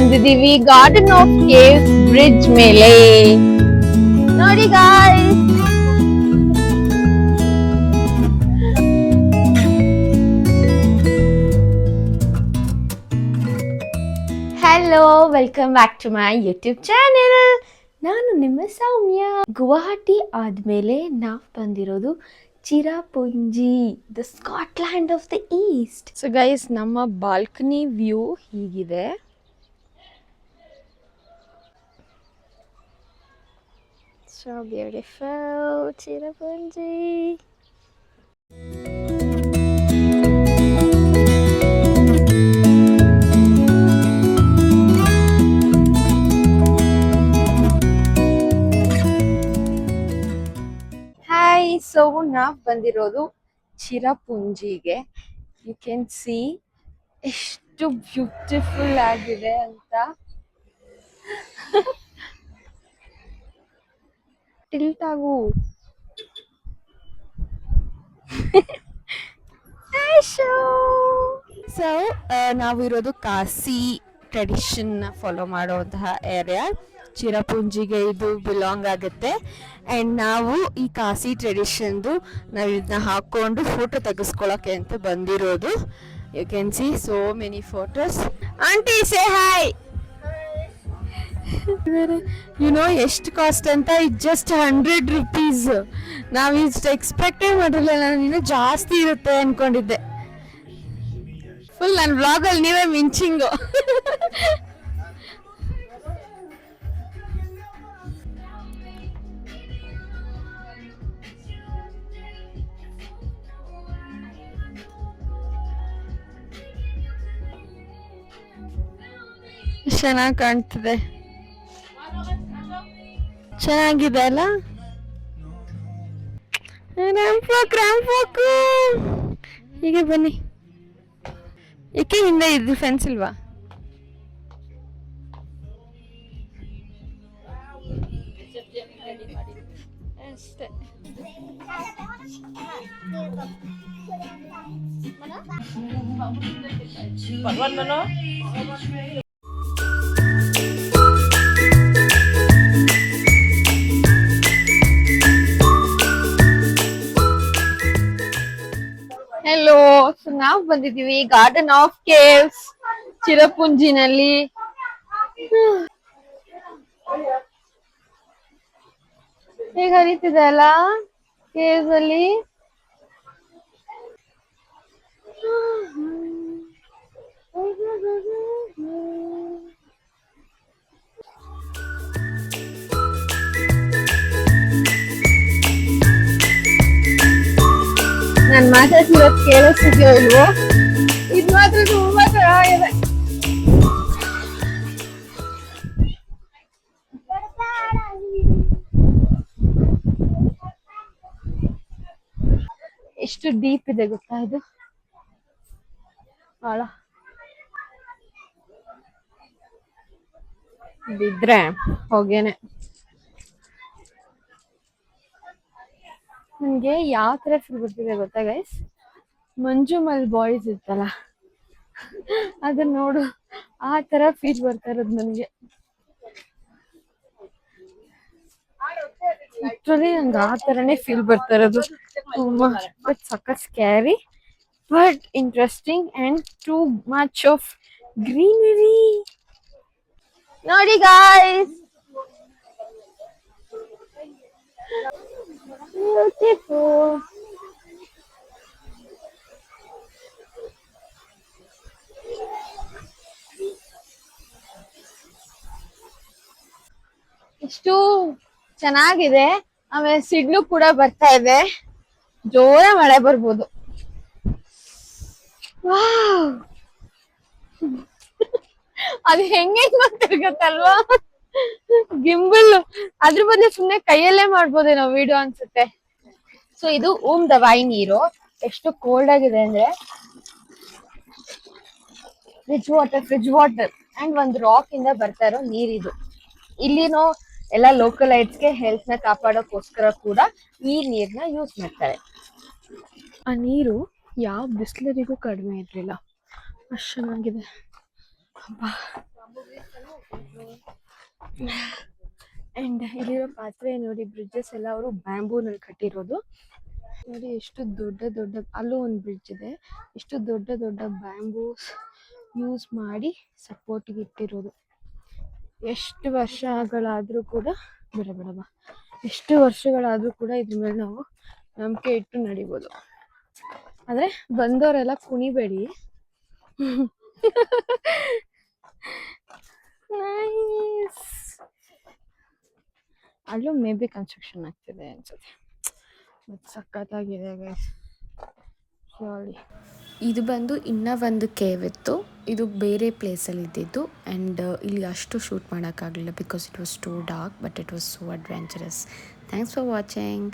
ಬಂದಿದೀವಿ garden of caves bridge ಮೇಲೆ. ನೋಡಿ guys, hello, welcome back to my YouTube channel. ನಾನು ನಿಮ್ಮ ಸೌಮ್ಯ. ಗುವಾಹಟಿ ಆದ್ಮೇಲೆ ನಾವು ಬಂದಿರೋದು Cherrapunji, the Scotland of the east. So guys, ನಮ್ಮ ಬಾಲ್ಕನಿ ವ್ಯೂ ಹೀಗಿದೆ. So beautiful, Cherrapunji. Hi, so ನಾವು ಬಂದಿರೋದು ಚಿರಾಪುಂಜಿಗೆ. ಯು ಕ್ಯಾನ್ ಸಿ ಎಷ್ಟು ಬ್ಯೂಟಿಫುಲ್ ಆಗಿದೆ ಅಂತ. ಟಿಲ್ಟ್ ಆಗು. ಸೊ ನಾವಿರೋದು ಕಾಸಿ ಟ್ರೆಡಿಷನ್ ಫಾಲೋ ಮಾಡುವಂತಹ ಏರಿಯಾ. ಚಿರಾಪುಂಜಿಗೆ ಇದು ಬಿಲಾಂಗ್ ಆಗುತ್ತೆ. ಆ್ಯಂಡ್ ನಾವು ಈ ಕಾಸಿ ಟ್ರೆಡಿಷನ್ದು ನಾವು ಇದನ್ನ ಹಾಕ್ಕೊಂಡು ಫೋಟೋ ತೆಗೆಸ್ಕೊಳ್ಳೋಕ್ಕೆ ಅಂತ ಬಂದಿರೋದು. You can see so many photos. Aunty say hi. ಎಷ್ಟು ಕಾಸ್ಟ್ ಅಂತ? ಇದು ಜಸ್ಟ್ 100 rupees. ನಾವು ಇಷ್ಟು ಎಕ್ಸ್ಪೆಕ್ಟೇ ಮಾಡಿರಲಿಲ್ಲ. ನಾನು ಇನ್ನೂ ಜಾಸ್ತಿ ಇರುತ್ತೆ ಅನ್ಕೊಂಡಿದ್ದೆ. ಫುಲ್ ನನ್ನ ವ್ಲಾಗಲ್ಲಿ ನೀವೇ ಮಿಂಚಿಂಗು. ಚೆನ್ನಾಗಿ ಕಾಣ್ತದೆ, ಚೆನ್ನಾಗಿದೆ ಅಲ್ಲ? ರ್ಯಾಂಪ್ ಹೀಗೆ ಬನ್ನಿ. ಏಕೆ ಹಿಂದೆ ಇದು ಫೆನ್ಸ್ ಇಲ್ವಾ? ಅಷ್ಟೇ. ಹೆಲೋ, ಸೊ ನಾವು ಬಂದಿದ್ದೀವಿ ಗಾರ್ಡನ್ ಆಫ್ ಕೇವ್ಸ್ ಚಿರಾಪುಂಜಿನಲ್ಲಿ. ಹೇಗೆ ಹರಿತಿದೆ ಅಲ್ಲ ಕೇವ್ಸ್ ಅಲ್ಲಿ. ನಾನ್ ಮಾತಾಡ್ತಿರೋದು ಕೇಳಿಸ್ತಿದ್ಯೋ ಇಲ್ವೋ? ಇದು ಮಾತ್ರ ತುಂಬಾ ಚೆನ್ನಾಗಿದೆ. ಎಷ್ಟು ಡೀಪ್ ಇದೆ ಗೊತ್ತಾ ಇದು? ಆಳ ಬಿದ್ರೆ ಹೋಗೇನೆ. ನನ್ಗೆ ಯಾವ ತರ ಫೀಲ್ ಬರ್ತಿದೆ ಗೊತ್ತಾ ಗೈಸ್? ಮಂಜುಮಲ್ ಬಾಯ್ಸ್ ಇತ್ತಲ್ಲ, ಅದನ್ನ ನೋಡು, ಆ ತರ ಫೀಲ್ ಬರ್ತಾ ಇರೋದು ನನ್ಗೆ. ಲಿಟ್ರಲಿ ನಂಗೆ ಆ ತರನೇ ಫೀಲ್ ಬರ್ತಾ ಇರೋದು. ತುಂಬಾ ಸಖತ್ scary but interesting and too much of greenery. ನೋಡಿ ಗಾಯ್ಸ್, beautiful. ಎಷ್ಟು ಚೆನ್ನಾಗಿದೆ. ಆಮೇಲೆ ಸಿಡ್ಲು ಕೂಡ ಬರ್ತಾ ಇದೆ. ಜೋರ ಮಳೆ ಬರ್ಬೋದು. ಅದು ಹೆಂಗೆ ಗೊತ್ತಲ್ವಾ? ಗಿಂಬಲ್ ಅದ್ರ ಬದಲು ಸುಮ್ನೆ ಕೈಯಲ್ಲೇ ಮಾಡ್ಬೋದೇನೋ ವಿಡಿಯೋ ಅನ್ಸುತ್ತೆ. ಸೊ ಇದು ಓಂ ದವಾಯಿ ನೀರು. ಎಷ್ಟು ಕೋಲ್ಡ್ ಆಗಿದೆ ಅಂದ್ರೆ ಫ್ರಿಜ್ ವಾಟರ್ ಅಂಡ್ ಒಂದು ರಾಕ್ ಇಂದ ಬರ್ತಾ ಇರೋ ನೀರಿದು. ಇಲ್ಲಿನೋ ಎಲ್ಲ ಲೋಕಲೈಟ್ಸ್ಗೆ ಹೆಲ್ತ್ ನ ಕಾಪಾಡೋಕೋಸ್ಕರ ಕೂಡ ಈ ನೀರ್ನ ಯೂಸ್ ಮಾಡ್ತಾರೆ. ಆ ನೀರು ಯಾವ ಬಿಸ್ಲರಿಗೂ ಕಡಿಮೆ ಇರ್ಲಿಲ್ಲ, ಅಷ್ಟು ಚೆನ್ನಾಗಿದೆ. ಆ್ಯಂಡ್ ಇಲ್ಲಿರೋ ಪಾತ್ವೆ ನೋಡಿ, ಬ್ರಿಡ್ಜಸ್ ಎಲ್ಲ ಅವರು ಬ್ಯಾಂಬೂನಲ್ಲಿ ಕಟ್ಟಿರೋದು. ನೋಡಿ ಎಷ್ಟು ದೊಡ್ಡ ದೊಡ್ಡ, ಅಲ್ಲೂ ಒಂದು ಬ್ರಿಡ್ಜ್ ಇದೆ, ಎಷ್ಟು ದೊಡ್ಡ ದೊಡ್ಡ ಬ್ಯಾಂಬೂಸ್ ಯೂಸ್ ಮಾಡಿ ಸಪೋರ್ಟ್ಗೆ ಇಟ್ಟಿರೋದು. ಎಷ್ಟು ವರ್ಷಗಳಾದರೂ ಕೂಡ ಬರಬೇಡಮ್ಮ, ಎಷ್ಟು ವರ್ಷಗಳಾದರೂ ಕೂಡ ಇದ್ರ ಮೇಲೆ ನಾವು ನಂಬಿಕೆ ಇಟ್ಟು ನಡಿಬೋದು. ಆದರೆ ಬಂದವರೆಲ್ಲ ಕುಣಿಬೇಡಿ. ನೈಸ್. ಅಲ್ಲೂ ಮೇ ಬಿ ಕನ್ಸ್ಟ್ರಕ್ಷನ್ ಆಗ್ತಿದೆ ಅನ್ಸುತ್ತೆ. ಮತ್ತು ಸಖತ್ತಾಗಿದೆ ಗೈಸ್, ಶಾಲಿ. ಇದು ಬಂದು ಇನ್ನೂ ಒಂದು ಕೇವ್ ಇತ್ತು, ಇದು ಬೇರೆ ಪ್ಲೇಸಲ್ಲಿ ಇದ್ದಿದ್ದು. ಆ್ಯಂಡ್ ಇಲ್ಲಿ ಅಷ್ಟು ಶೂಟ್ ಮಾಡೋಕ್ಕಾಗಲಿಲ್ಲ because it was too dark, but it was so adventurous. Thanks for watching.